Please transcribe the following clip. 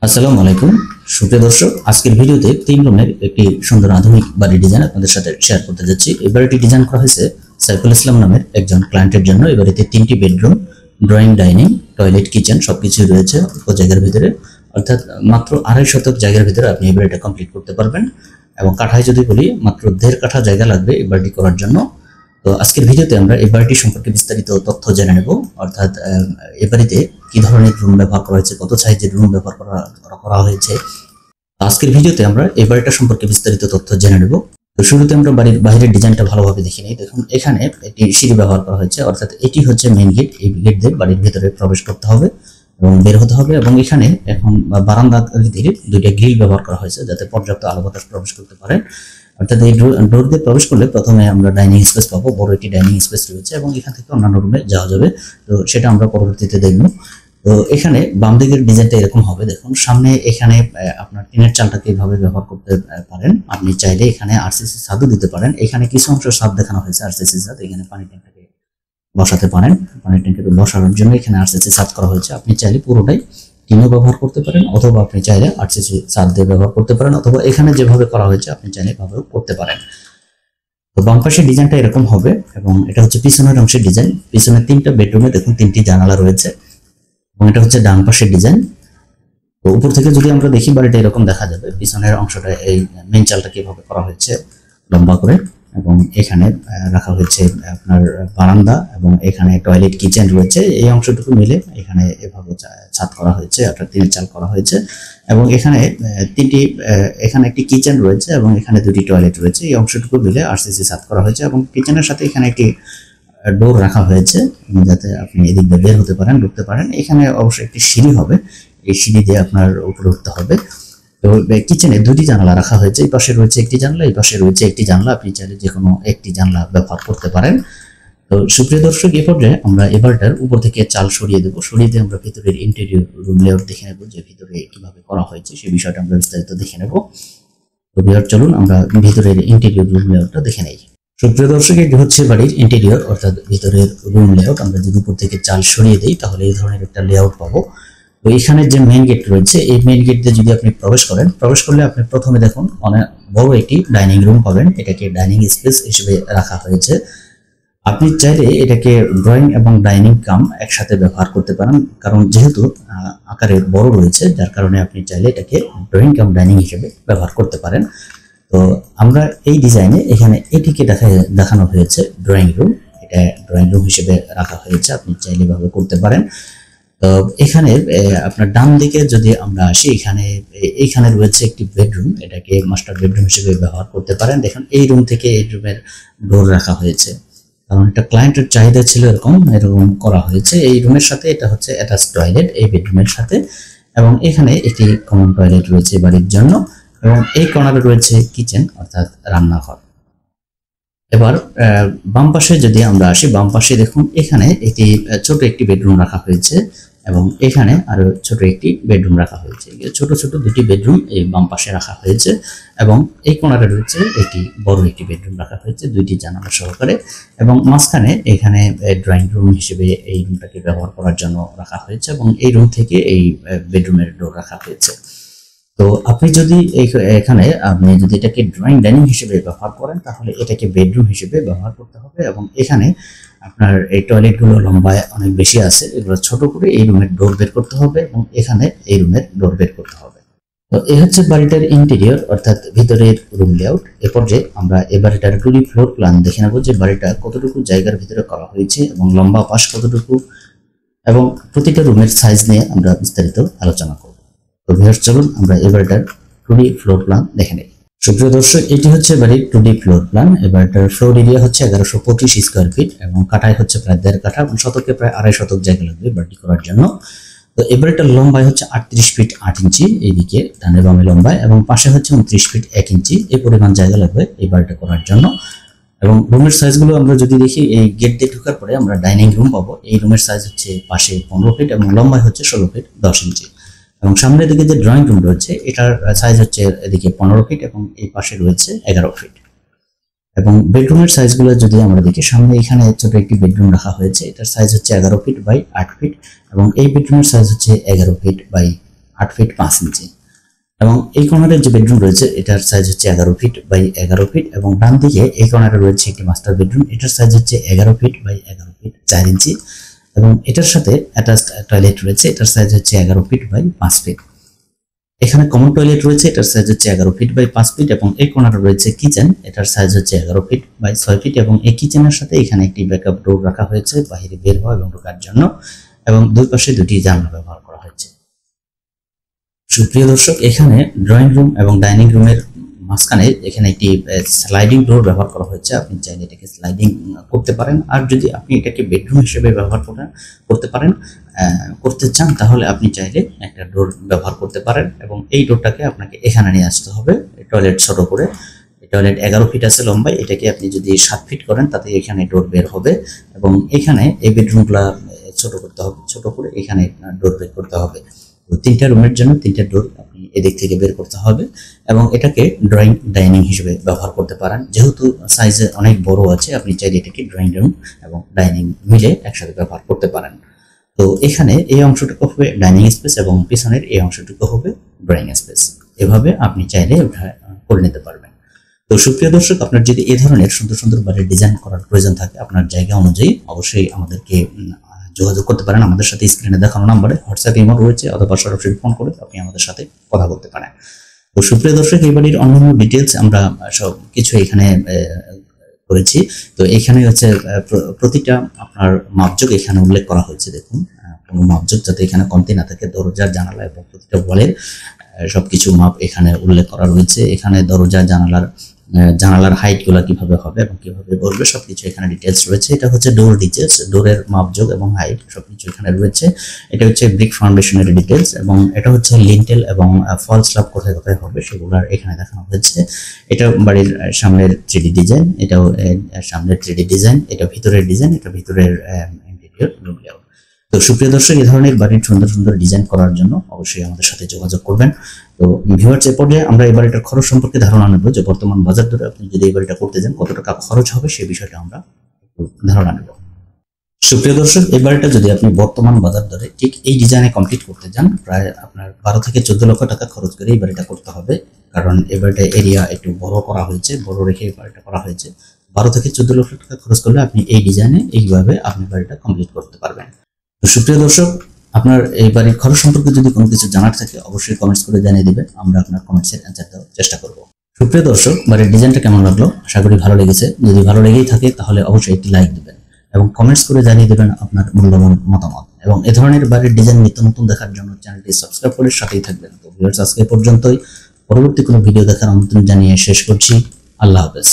আসসালামু আলাইকুম সুপ্রিয় দর্শক, আজকের ভিডিওতে 3 রুমের একটি সুন্দর আধুনিক বাড়ি ডিজাইন আপনাদের সাথে শেয়ার করতে যাচ্ছি। এই বাড়িটি ডিজাইন করা হয়েছে সাইফুল ইসলাম নামের একজন ক্লায়েন্টের জন্য। এই বাড়িতে 3টি bedroom, drawing, dining, toilet, kitchen সবকিছু রয়েছে অল্প জায়গার ভিতরে, অর্থাৎ মাত্র 2.5 শতক জায়গার ভিতরে আপনি এই বাড়িটা কমপ্লিট করতে পারবেন। এবং কাঠায় যদি বলি, মাত্র 1.5 কাঠা জায়গা লাগবে এই বাড়িটি করার জন্য। তো আজকের ভিডিওতে আমরা এই বাড়িটি সম্পর্কে বিস্তারিত তথ্য জেনে নেব, অর্থাৎ এই বাড়িতে কি ধরনের রুম ব্যবহার করা হয়েছে, কত সাইজের রুম ব্যবহার করা হয়েছে। আজকের ভিডিওতে আমরা এই বাড়িটা সম্পর্কে বিস্তারিত তথ্য জেনে নেব। তো শুরুতে আমরা বাড়ির বাইরের ডিজাইনটা ভালোভাবে দেখে নিই। দেখুন, এখানে একটি সিঁড়ি ব্যবহার করা হয়েছে, অর্থাৎ এটি হচ্ছে মেইন গেট। এই গেট দিয়ে বাড়ির ভিতরে প্রবেশ করতে হবে এবং বের হতে হবে। এবং এখানে এখন বারান্দা দিয়ে 2টা গ্রিল ব্যবহার করা হয়েছে যাতে পর্যাপ্ত আলো বাতাস প্রবেশ করতে পারে। অর্থাৎ এই ডোর দিয়ে প্রবেশ করলে প্রথমে আমরা ডাইনিং স্পেস পাবো, বড় একটি ডাইনিং স্পেস রয়েছে এবং এখান থেকে অন্যান্য রুমে যাওয়া যাবে। তো সেটা আমরা পরবর্তীতে দেখব। তো এখানে বাম দিকের ডিজাইনটা এরকম হবে। দেখুন, সামনে এখানে আপনার টিনের চালটাকে এইভাবে ব্যবহার করতে পারেন। আপনি চাইলে এখানে আরসিসি ছাদও দিতে পারেন। এখানে কিছু অংশ ছাদ দেখানো হয়েছে, আরসিসি ছাদ। এখানে পানি ট্যাঙ্কটাকে বসাতে পারেন। পানি ট্যাঙ্কটাকে বসানোর জন্য এখানে আরসিসি ছাদ করা হয়েছে। আপনি চাইলে পুরোটাই টিনও ব্যবহার করতে পারেন, অথবা আপনি চাইলে আরসিসি ছাদ দিয়ে ব্যবহার করতে পারেন, অথবা এখানে যেভাবে করা হয়েছে আপনি চাইলে এভাবেও করতে পারেন। তো বাম পাশের ডিজাইনটা এরকম হবে এবং এটা হচ্ছে পিছনের অংশের ডিজাইন। পিছনের 3টা বেডরুমে দেখুন 3টি জানালা রয়েছে এবং এটা হচ্ছে ডান পাশের ডিজাইন। তো উপর থেকে যদি আমরা দেখি, বাড়িটা এরকম দেখা যাবে। পিছনের অংশটা এই মেইন চালটা কিভাবে করা হয়েছে লম্বা করে, এবং এখানে রাখা হয়েছে আপনার বারান্দা, এবং এখানে টয়লেট, কিচেন রয়েছে। এই অংশটুকু মিলে এখানে এভাবে ছাদ করা হয়েছে, অর্থাৎ টিনের চাল করা হয়েছে। এবং এখানে এখানে একটি কিচেন রয়েছে এবং এখানে 2টি টয়লেট রয়েছে। এই অংশটুকু মিলে আরসিসি ছাদ করা হয়েছে এবং কিচেনের সাথে এখানে একটি ডোর রাখা হয়েছে যাতে আপনি এদিক দিয়ে বের হতে পারেন, ঢুকতে পারেন। এখানে অবশ্যই একটি সিঁড়ি হবে, এই সিঁড়ি দিয়ে আপনার উপরে উঠতে হবে। তো কিচেনে 2টি জানালা রাখা হয়েছে। এই পাশে রয়েছে একটি জানলা, এই পাশে রয়েছে একটি জানলা। আপনি চাইলে যে কোনো একটি জানলা ব্যবহার করতে পারেন। তো সুপ্রিয় দর্শক, এই পর্যায়ে আমরা এবারটার উপর থেকে চাল সরিয়ে দেবো। সরিয়ে দিয়ে আমরা ভিতরের ইন্টেরিয়র রুম লেআউট দেখে নেব, যে ভিতরে কিভাবে করা হয়েছে সেই বিষয়টা আমরা বিস্তারিত দেখে নেব। তো ভিউয়ার, চলুন আমরা ভিতরের ইন্টেরিয়র রুম লেআউটটা দেখে নেই। সুপ্রিয় দর্শক, এটি হচ্ছে বাড়ির ইন্টেরিয়র, অর্থাৎ ভিতরের রুম লেআউট। আমরা যদি উপর থেকে চাল সরিয়ে দিই তাহলে এই ধরনের একটা লেআউট পাবো। তো এখানে যে মেইন গেট রয়েছে, এই মেইন গেট দিয়ে যদি আপনি প্রবেশ করলে আপনি প্রথমে দেখুন অনেক বড় একটি ডাইনিং রুম পাবেন। এটাকে ডাইনিং স্পেস হিসেবে রাখা হয়েছে। আপনি চাইলে এটাকে ড্রয়িং এবং ডাইনিং কাম একসাথে ব্যবহার করতে পারেন, কারণ যেহেতু আকারে বড় রয়েছে, যার কারণে আপনি চাইলে এটাকে ড্রয়িং কাম ডাইনিং হিসেবে ব্যবহার করতে পারেন। তো আমরা এই ডিজাইনে এখানে এটিকে দেখানো হয়েছে ড্রয়িং রুম। এটা ড্রয়িং রুম হিসেবে রাখা হয়েছে, আপনি চাইলে এভাবে করতে পারেন। তো এখানে আপনার ডান দিকে যদি আমরা আসি, এইখানে রয়েছে একটি বেডরুম। এটাকে মাস্টার বেডরুম হিসেবে ব্যবহার করতে পারেন। দেখুন, এই রুম থেকে এই রুমের ডোর রাখা হয়েছে, কারণ এটা ক্লায়েন্টের চাহিদা ছিল, এরকম করা হয়েছে। এই রুমের সাথে এটা হচ্ছে অ্যাটাচ টয়লেট এই বেডরুমের সাথে, এবং এখানে একটি কমন টয়লেট রয়েছে বাড়ির জন্য, এবং এই কর্নারে রয়েছে কিচেন, অর্থাৎ রান্নাঘর। এবার বাম পাশে যদি আমরা আসি, বাম পাশে দেখুন এখানে ছোট একটি বেডরুম রাখা হয়েছে, এবং এখানে আরো ছোট একটি বেডরুম রাখা হয়েছে। ছোট ছোট 2টি বেডরুম এই বাম পাশে রাখা হয়েছে, এবং এই কোণারে রয়েছে বড় একটি বেডরুম রাখা হয়েছে 2টি জানালা সহকারে। এবং মাঝখানে এখানে ড্রয়িং রুম হিসেবে এই রুমটাকে ব্যবহার করার জন্য রাখা হয়েছে, এবং এই রুম থেকে এই বেডরুমের ডোর রাখা হয়েছে। তো আপনি যদি এটাকে ড্রয়িং ডাইনিং হিসেবে ব্যবহার করেন, তাহলে এটাকে বেডরুম হিসেবে ব্যবহার করতে হবে। এবং এখানে আপনার এই টয়লেটগুলো লম্বায় অনেক বেশি আছে, এগুলো ছোট করে এই রুমের ডোর বের করতে হবে, এবং এখানে এই রুমের ডোর বের করতে হবে। তো এই হচ্ছে বাড়িটার ইন্টেরিয়র, অর্থাৎ ভিতরের রুম লেআউট। এ পর্যায়ে আমরা এই বাড়িটার 2D ফ্লোর প্ল্যান দেখে নেব, যে বাড়িটা কতটুকু জায়গার ভিতরে করা হয়েছে এবং লম্বা পাশ কতটুকু, এবং প্রতিটা রুমের সাইজ নিয়ে আমরা বিস্তারিত আলোচনা করব। তো ভিউয়ার্স, চলুন আমরা এই বাড়িটার 2D ফ্লোর প্ল্যান দেখে নেই। সুপ্রিয় দর্শক, এটি হচ্ছে বাড়ির 2D ফ্লোর প্ল্যান। এই বাড়িটার ফ্লোর এরিয়া হচ্ছে 1125 স্কোয়ার ফিট, এবং কাঠায় হচ্ছে প্রায় 1.5 কাঠা, এবং শতকে প্রায় 2.5 শতক জায়গা লাগবে বাড়িটি করার জন্য। তো এই বাড়িটার লম্বায় হচ্ছে 38 ফিট 8 ইঞ্চি, এইদিকে ডানে বামে লম্বায়, এবং পাশে হচ্ছে 29 ফিট 1 ইঞ্চি। এই পরিমাণ জায়গা লাগবে এই বাড়িটা করার জন্য। এবং রুমের সাইজগুলো আমরা যদি দেখি, এই গেট দিয়ে ঢোকার পরে আমরা ডাইনিং রুম পাবো। এই রুমের সাইজ হচ্ছে পাশে 15 ফিট এবং লম্বায় হচ্ছে 16 ফিট 10 ইঞ্চি। এবং সামনের দিকে যে ড্রয়িং রুম রয়েছে, এটার সাইজ হচ্ছে এদিকে 15 ফিট এবং এই পাশে রয়েছে 11 ফিট। এবং বেডরুমের সাইজগুলো যদি আমরা দেখি, সামনে এখানে ছোট একটি বেডরুম রাখা হয়েছে, এটার সাইজ হচ্ছে 11 ফিট বাই 8 ফিট, এবং এই বেডরুমের সাইজ হচ্ছে 11 ফিট বাই 8 ফিট 5 ইঞ্চি। এবং এই কর্নারের যে বেডরুম রয়েছে এটার সাইজ হচ্ছে 11 ফিট বাই 11 ফিট, এবং ডান দিকে এই কর্নারে রয়েছে একটি মাস্টার বেডরুম, এটার সাইজ হচ্ছে 11 ফিট বাই 11 ফিট 4 ইঞ্চি, এবং এটার সাথে অ্যাটাচড টয়লেট রয়েছে, এটার সাইজ হচ্ছে 11 ফিট বাই 5 ফিট। এখানে কমন টয়লেট রয়েছে, এটার সাইজ হচ্ছে 11 ফিট বাই 5 ফিট, এবং এই কর্নারে রয়েছে কিচেন, এটার সাইজ হচ্ছে 11 ফিট বাই 6 ফিট, এবং এই কিচেনের সাথে এখানে একটি ব্যাকআপ ডোর রাখা হয়েছে বাইরে বের হওয়া এবং ঢোকার জন্য, এবং দুই পাশে দুটি জানলা ব্যবহার করা হয়েছে। সুপ্রিয় দর্শক, এখানে ড্রয়িং রুম এবং ডাইনিং রুমের মাঝখানে এখানে একটি স্লাইডিং ডোর ব্যবহার করা হয়েছে। আপনি চাইলে এটাকে স্লাইডিং করতে পারেন, আর যদি আপনি এটাকে বেডরুম হিসেবে ব্যবহার করতে চান তাহলে আপনি চাইলে একটা ডোর ব্যবহার করতে পারেন, এবং এই ডোরটাকে আপনাকে এখানে নিয়ে আসতে হবে। টয়লেট ছোট করে, টয়লেট 11 ফিট আছে লম্বায়, এটাকে আপনি যদি 7 ফিট করেন তাতে এখানে ডোর বের হবে, এবং এখানে এই বেডরুমগুলা ছোট করতে হবে, ছোট করে এখানে ডোর বের করতে হবে। তো 3টা রুমের জন্য 3টা ডোর আপনি এদিক থেকে বের করতে হবে, এবং এটাকে ড্রয়িং ডাইনিং হিসেবে ব্যবহার করতে পারেন। যেহেতু সাইজে অনেক বড় আছে, আপনি চাইলে এটাকে ড্রয়িং রুম এবং ডাইনিং মিলে একসাথে ব্যবহার করতে পারেন। তো এখানে এই অংশটুকু হবে ডাইনিং স্পেস এবং পিছনের এই অংশটুকু হবে ড্রয়িং স্পেস। এভাবে আপনি চাইলে করে নিতে পারবেন। তো সুপ্রিয় দর্শক, আপনার যদি এই ধরনের সুন্দর সুন্দর বাড়ির ডিজাইন করার প্রয়োজন থাকে আপনার জায়গা অনুযায়ী, অবশ্যই আমাদেরকে যোগাযোগ করতে পারেন। আমাদের সাথে স্ক্রিনে দেখানো নাম্বারে হোয়াটসঅ্যাপ ইমেল রয়েছে, অথবা সরাসরি ফোন করে আপনি আমাদের সাথে কথা বলতে পারেন। তো সুপ্রিয় দর্শক, এই বাড়ির অন্যান্য ডিটেলস আমরা সব কিছু এখানে করেছি। তো এখানে হচ্ছে প্রতিটা আপনার মাপযোগ এখানে উল্লেখ করা হয়েছে। দেখুন, কোনো মাপযোগ যাতে এখানে কমতি না থাকে, দরজার জানালা এবং প্রতিটা ওয়ালের সবকিছু মাপ এখানে উল্লেখ করা রয়েছে। এখানে দরজা জানালার হাইট গুলা কিভাবে হবে এবং কিভাবে বসবে সবকিছু এখানে ডিটেলস রয়েছে। এটা হচ্ছে ডোর ডিটেলস, ডোরের মাপযোগ এবং হাইট সবকিছু এখানে রয়েছে। এটা হচ্ছে ব্রিক ফাউন্ডেশনের ডিটেলস, এবং এটা হচ্ছে লিন্টেল এবং ফল স্ল্যাব কোথায় কোথায় হবে সেগুলোর এখানে দেখানো হয়েছে। এটা বাড়ির সামনের 3D ডিজাইন, এটাও সামনের 3D ডিজাইন, এটা ভিতরের ডিজাইন, এটা ভিতরের ইন্টেরিয়র লেআউট। তো সুপ্রিয় দর্শক, এই ধরনের বাড়ির সুন্দর সুন্দর ডিজাইন করার জন্য অবশ্যই আমাদের সাথে যোগাযোগ করবেন। তো ভিউয়ার্স, এই পর্যায়ে আমরা এই বাড়িটার খরচ সম্পর্কে ধারণা নেব, যে বর্তমান বাজার দরে আপনি যদি এই বাড়িটা করতে যান কত টাকা খরচ হবে সেই বিষয়টা আমরা ধারণা নেব। সুপ্রিয় দর্শক, এই বাড়িটা যদি আপনি বর্তমান বাজার দরে ঠিক এই ডিজাইনে কমপ্লিট করতে যান, প্রায় আপনার 12 থেকে 14 লক্ষ টাকা খরচ করে এই বাড়িটা করতে হবে। কারণ এই বাড়িটা এরিয়া একটু বড় করা হয়েছে, বড় রেখে এই বাড়িটা করা হয়েছে। 12 থেকে 14 লক্ষ টাকা খরচ করলে আপনি এই ডিজাইনে এইভাবে আপনি বাড়িটা কমপ্লিট করতে পারবেন। তো সুপ্রিয় দর্শক, আপনার এই বাড়ির খরচ সম্পর্কে যদি কোনো কিছু জানার থাকে অবশ্যই কমেন্টস করে জানিয়ে দিবেন, আমরা আপনার কমেন্টসের অ্যান্সার দেওয়ার চেষ্টা করব। সুপ্রিয় দর্শক, বাড়ির ডিজাইনটা কেমন লাগলো? আশা করি ভালো লেগেছে। যদি ভালো লেগেই থাকে তাহলে অবশ্যই একটি লাইক দিবেন এবং কমেন্টস করে জানিয়ে দেবেন আপনার মূল্যবান মতামত, এবং এ ধরনের বাড়ির ডিজাইন নিত্য নতুন দেখার জন্য চ্যানেলটি সাবস্ক্রাইব করে সাথেই থাকবেন। তো ভিউয়ার্স, আজকে পর্যন্তই। পরবর্তী কোনো ভিডিও দেখার আমন্ত্রণ জানিয়ে শেষ করছি। আল্লাহ হাফেজ।